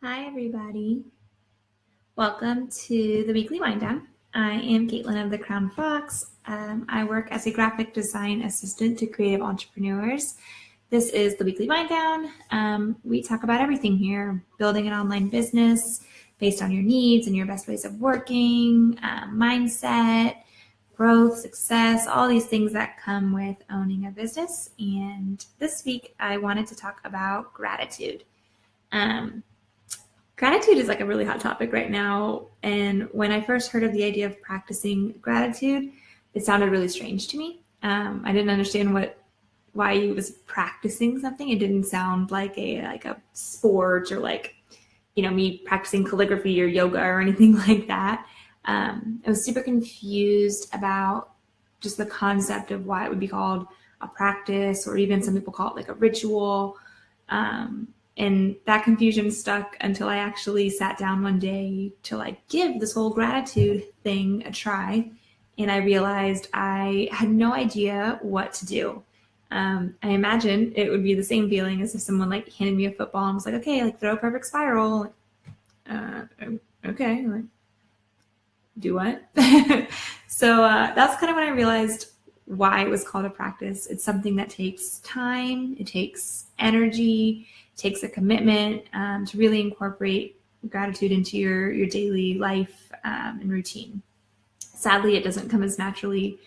Hi, everybody. Welcome to the weekly wind down. I am Caitlin of the Crown Fox. I work as a graphic design assistant to creative entrepreneurs. This is the weekly wind down. We talk about everything here, building an online business based on your needs and your best ways of working, mindset, growth, success, all these things that come with owning a business. And this week, I wanted to talk about gratitude. Gratitude is like a really hot topic right now. And when I first heard of the idea of practicing gratitude, it sounded really strange to me. I didn't understand why he was practicing something. It didn't sound like a sport or me practicing calligraphy or yoga or anything like that. I was super confused about just the concept of why it would be called a practice, or even some people call it like a ritual. And that confusion stuck until I actually sat down one day to give this whole gratitude thing a try. And I realized I had no idea what to do. I imagine it would be the same feeling as if someone handed me a football and was like, okay, throw a perfect spiral. Okay, do what? So that's kind of when I realized why it was called a practice. It's something that takes time, it takes energy, takes a commitment to really incorporate gratitude into your daily life and routine. Sadly, it doesn't come as naturally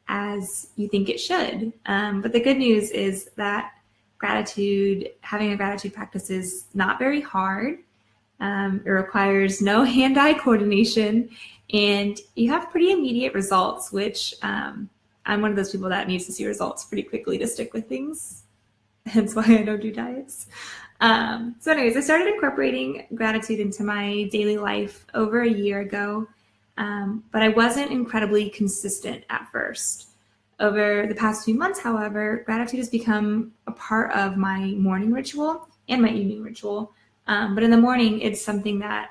as you think it should. But the good news is that having a gratitude practice is not very hard. It requires no hand-eye coordination, and you have pretty immediate results, which I'm one of those people that needs to see results pretty quickly to stick with things. Hence why I don't do diets. So anyways, I started incorporating gratitude into my daily life over a year ago, but I wasn't incredibly consistent at first. Over the past few months, however, gratitude has become a part of my morning ritual and my evening ritual. But in the morning, it's something that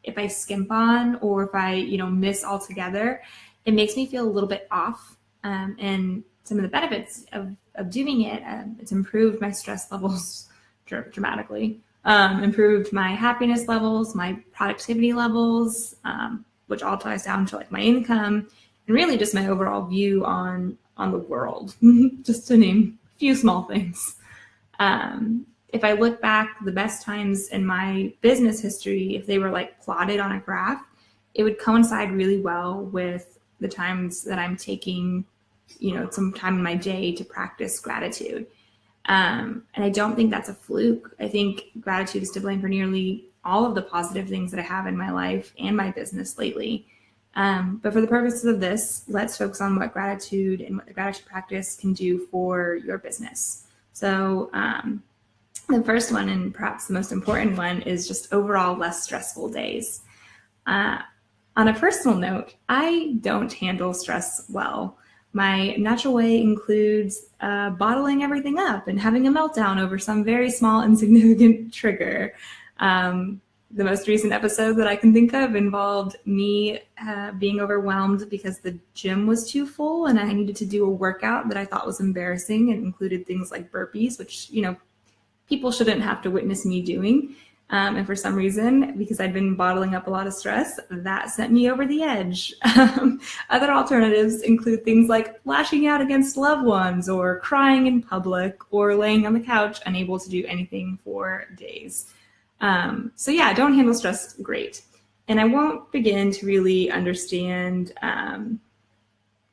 if I skimp on or if I miss altogether, it makes me feel a little bit off. And some of the benefits of doing it, it's improved my stress levels dramatically, improved my happiness levels, my productivity levels, which all ties down to my income and really just my overall view on the world, just to name a few small things. If I look back, the best times in my business history, if they were plotted on a graph, it would coincide really well with the times that I'm taking some time in my day to practice gratitude. And I don't think that's a fluke. I think gratitude is to blame for nearly all of the positive things that I have in my life and my business lately. But for the purposes of this, let's focus on what gratitude and what the gratitude practice can do for your business. So the first one, and perhaps the most important one, is just overall less stressful days. On a personal note, I don't handle stress well. My natural way includes bottling everything up and having a meltdown over some very small, insignificant trigger. The most recent episode that I can think of involved me being overwhelmed because the gym was too full and I needed to do a workout that I thought was embarrassing. It included things like burpees, which, people shouldn't have to witness me doing. And for some reason, because I'd been bottling up a lot of stress, that sent me over the edge. Other alternatives include things like lashing out against loved ones or crying in public or laying on the couch unable to do anything for days. So yeah, I don't handle stress great. And I won't begin to really understand, I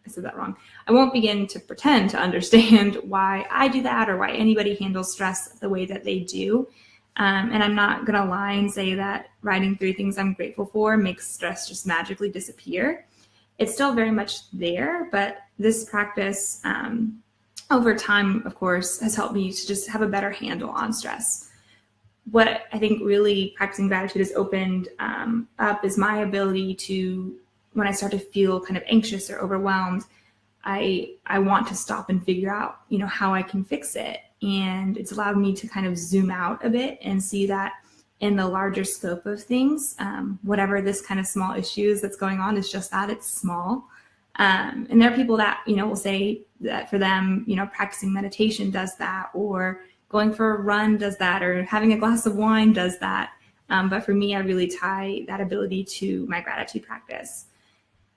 said that wrong. I won't begin to pretend to understand why I do that or why anybody handles stress the way that they do. And I'm not going to lie and say that writing 3 things I'm grateful for makes stress just magically disappear. It's still very much there, but this practice over time, of course, has helped me to just have a better handle on stress. What I think really practicing gratitude has opened up is my ability to, when I start to feel kind of anxious or overwhelmed, I want to stop and figure out, how I can fix it. And it's allowed me to kind of zoom out a bit and see that in the larger scope of things, whatever this kind of small issues that's going on is just that, it's small. And there are people that, will say that for them, practicing meditation does that, or going for a run does that, or having a glass of wine does that. But for me, I really tie that ability to my gratitude practice.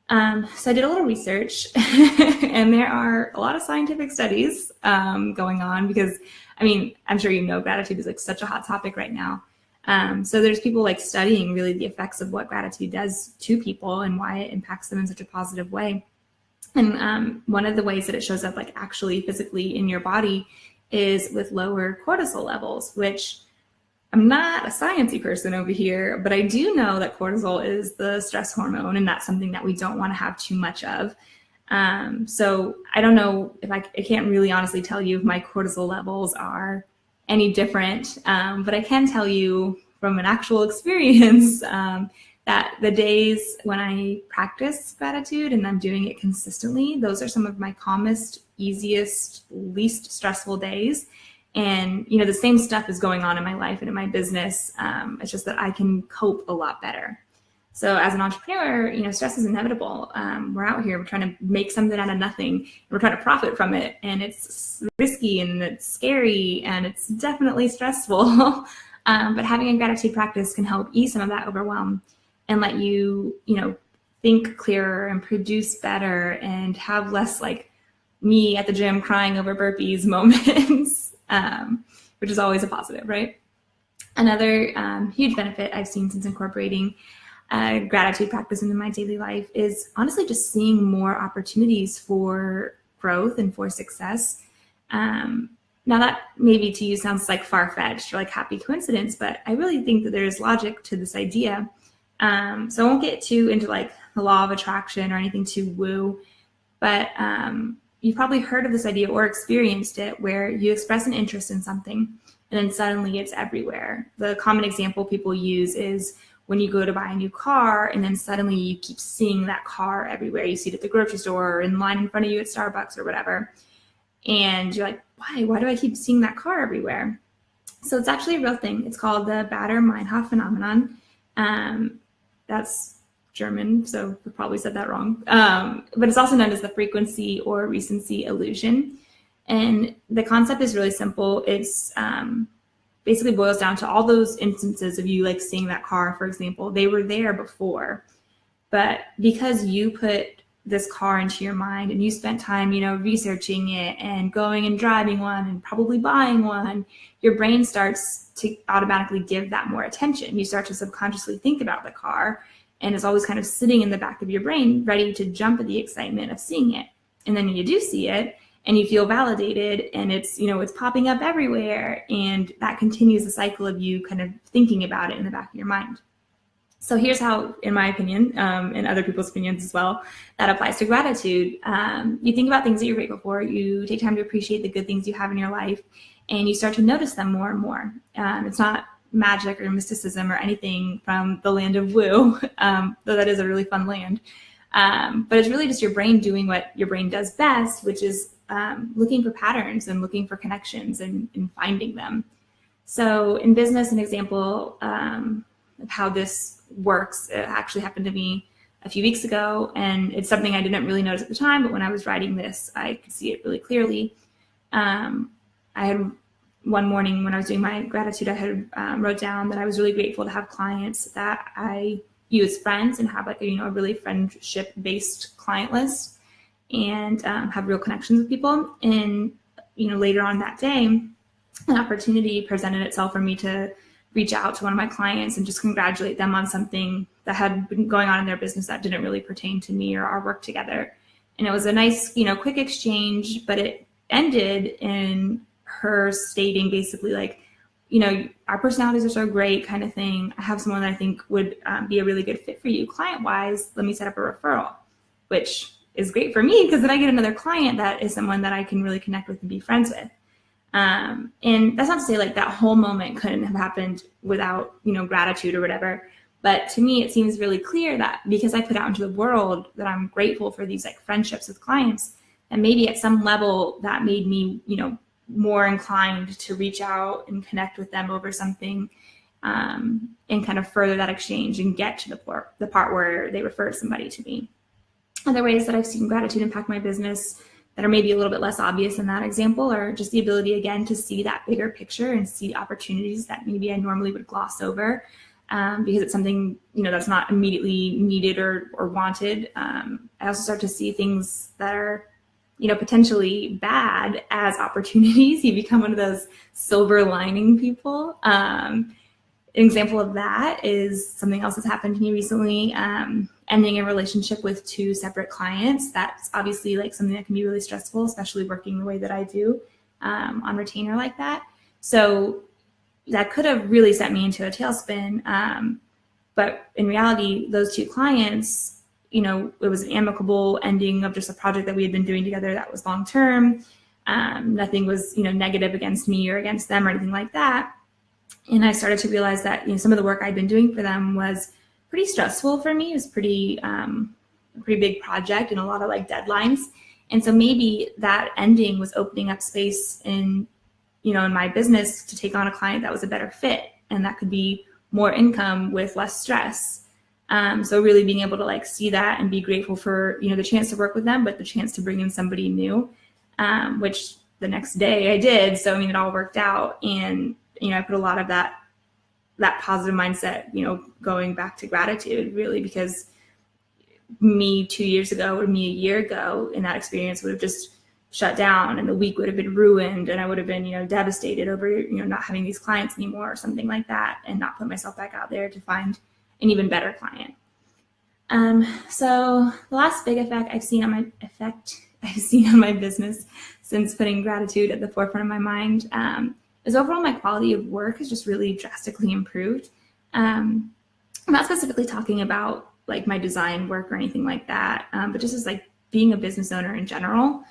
So I did a little research and there are a lot of scientific studies going on because, I mean, I'm sure you know gratitude is like such a hot topic right now. So there's people like studying really the effects of what gratitude does to people and why it impacts them in such a positive way. And one of the ways that it shows up like actually physically in your body is with lower cortisol levels, which I'm not a sciencey person over here, but I do know that cortisol is the stress hormone, and that's something that we don't want to have too much of. So I don't know if I can't really honestly tell you if my cortisol levels are any different, but I can tell you from an actual experience that the days when I practice gratitude and I'm doing it consistently, those are some of my calmest, easiest, least stressful days. And, you know, the same stuff is going on in my life and in my business. It's just that I can cope a lot better. So as an entrepreneur, you know, stress is inevitable. We're out here, we're trying to make something out of nothing. And we're trying to profit from it. And it's risky and it's scary and it's definitely stressful. But having a gratitude practice can help ease some of that overwhelm and let you, you know, think clearer and produce better and have less like me at the gym crying over burpees moments. Which is always a positive, right? Another huge benefit I've seen since incorporating gratitude practice into my daily life is honestly just seeing more opportunities for growth and for success. Now that maybe to you sounds like far-fetched or like happy coincidence, but I really think that there's logic to this idea. So I won't get too into like the law of attraction or anything too woo, but you've probably heard of this idea or experienced it where you express an interest in something and then suddenly it's everywhere. The common example people use is when you go to buy a new car and then suddenly you keep seeing that car everywhere. You see it at the grocery store or in line in front of you at Starbucks or whatever. And you're like, why? Why do I keep seeing that car everywhere? So it's actually a real thing. It's called the Baader-Meinhof phenomenon. That's German, so I probably said that wrong. But it's also known as the frequency or recency illusion. And the concept is really simple. It's basically boils down to all those instances of you like seeing that car, for example, they were there before. But because you put this car into your mind and you spent time, you know, researching it and going and driving one and probably buying one, your brain starts to automatically give that more attention. You start to subconsciously think about the car. And it's always kind of sitting in the back of your brain, ready to jump at the excitement of seeing it. And then you do see it and you feel validated and it's, you know, it's popping up everywhere. And that continues the cycle of you kind of thinking about it in the back of your mind. So here's how, in my opinion, and other people's opinions as well, that applies to gratitude. You think about things that you're grateful for. You take time to appreciate the good things you have in your life and you start to notice them more and more. It's not magic or mysticism or anything from the land of woo, though that is a really fun land. But it's really just your brain doing what your brain does best, which is looking for patterns and looking for connections and finding them. So in business, an example of how this works, it actually happened to me a few weeks ago, and it's something I didn't really notice at the time, but when I was writing this, I could see it really clearly. I had one morning when I was doing my gratitude, I had wrote down that I was really grateful to have clients that I view as friends and have like a, you know, a really friendship-based client list and have real connections with people. And, you know, later on that day, an opportunity presented itself for me to reach out to one of my clients and just congratulate them on something that had been going on in their business that didn't really pertain to me or our work together. And it was a nice, you know, quick exchange, but it ended in her stating basically like, you know, our personalities are so great kind of thing. I have someone that I think would be a really good fit for you client-wise. Let me set up a referral, which is great for me because then I get another client that is someone that I can really connect with and be friends with. And that's not to say like that whole moment couldn't have happened without, you know, gratitude or whatever. But to me, it seems really clear that because I put out into the world that I'm grateful for these like friendships with clients, and maybe at some level that made me, you know, more inclined to reach out and connect with them over something and kind of further that exchange and get to the part where they referred somebody to me. Other ways that I've seen gratitude impact my business that are maybe a little bit less obvious in that example are just the ability, again, to see that bigger picture and see opportunities that maybe I normally would gloss over. because it's something, that's not immediately needed or wanted. I also start to see things that are, potentially bad as opportunities. You become one of those silver lining people. An example of that is something else that's happened to me recently, ending a relationship with 2 separate clients. That's obviously like something that can be really stressful, especially working the way that I do on retainer like that. So that could have really sent me into a tailspin. But in reality, those 2 clients, it was an amicable ending of just a project that we had been doing together that was long-term. Nothing was, negative against me or against them or anything like that. And I started to realize that, some of the work I'd been doing for them was pretty stressful for me. It was a pretty big project and a lot of like deadlines. And so maybe that ending was opening up space in my business to take on a client that was a better fit. And that could be more income with less stress. So really being able to like see that and be grateful for, the chance to work with them, but the chance to bring in somebody new, which the next day I did. So, it all worked out. And, I put a lot of that positive mindset, going back to gratitude really, because me 2 years ago or me a year ago in that experience would have just shut down and the week would have been ruined and I would have been, devastated over, not having these clients anymore or something like that, and not put myself back out there to find an even better client. So the last big effect I've seen on my business since putting gratitude at the forefront of my mind, is overall my quality of work has just really drastically improved. I'm not specifically talking about like my design work or anything like that, but just as like being a business owner in general.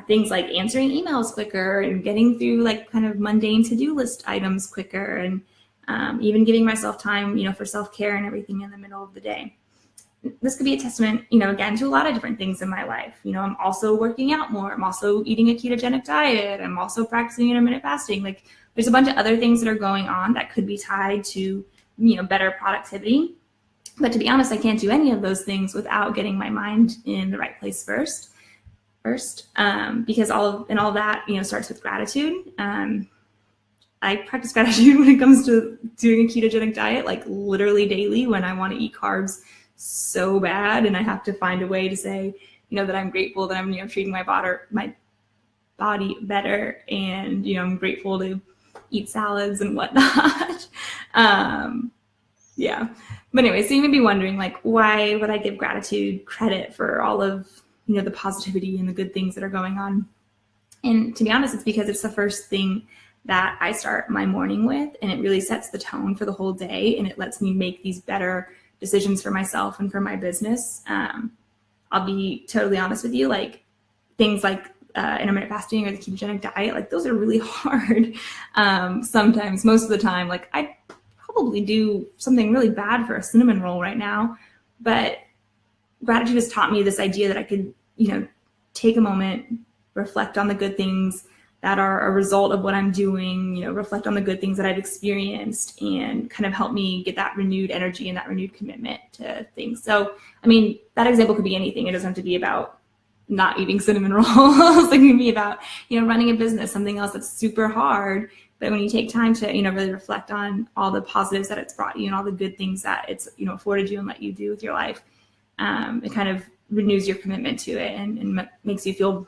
Things like answering emails quicker and getting through like kind of mundane to-do list items quicker, and even giving myself time, for self-care and everything in the middle of the day. This could be a testament, again, to a lot of different things in my life. I'm also working out more. I'm also eating a ketogenic diet. I'm also practicing intermittent fasting. Like there's a bunch of other things that are going on that could be tied to, better productivity. But to be honest, I can't do any of those things without getting my mind in the right place first, because all that, starts with gratitude. I practice gratitude when it comes to doing a ketogenic diet, like literally daily when I want to eat carbs so bad. And I have to find a way to say, that I'm grateful that I'm, treating my body better. And, I'm grateful to eat salads and whatnot. Yeah. But anyway, so you may be wondering, like, why would I give gratitude credit for all of, the positivity and the good things that are going on? And to be honest, it's because it's the first thing that I start my morning with, and it really sets the tone for the whole day, and it lets me make these better decisions for myself and for my business. I'll be totally honest with you, like things like intermittent fasting or the ketogenic diet, like those are really hard. Sometimes, most of the time, like I probably do something really bad for a cinnamon roll right now, but gratitude has taught me this idea that I could, take a moment, reflect on the good things that are a result of what I'm doing, reflect on the good things that I've experienced, and kind of help me get that renewed energy and that renewed commitment to things. So, that example could be anything. It doesn't have to be about not eating cinnamon rolls. It can be about, running a business, something else that's super hard. But when you take time to, really reflect on all the positives that it's brought you and all the good things that it's, afforded you and let you do with your life, it kind of renews your commitment to it and makes you feel,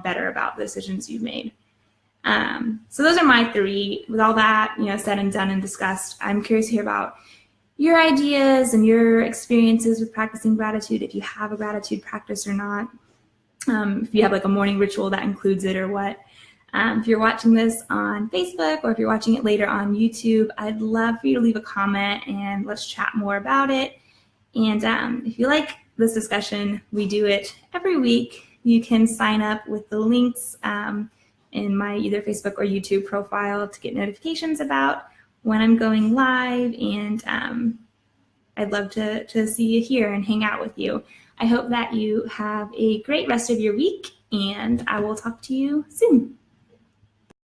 better about the decisions you've made. So those are my 3. With all that, said and done and discussed, I'm curious to hear about your ideas and your experiences with practicing gratitude, if you have a gratitude practice or not, if you have like a morning ritual that includes it or what. If you're watching this on Facebook or if you're watching it later on YouTube, I'd love for you to leave a comment and let's chat more about it. And if you like this discussion, we do it every week. You can sign up with the links in my either Facebook or YouTube profile to get notifications about when I'm going live. And I'd love to see you here and hang out with you. I hope that you have a great rest of your week, and I will talk to you soon.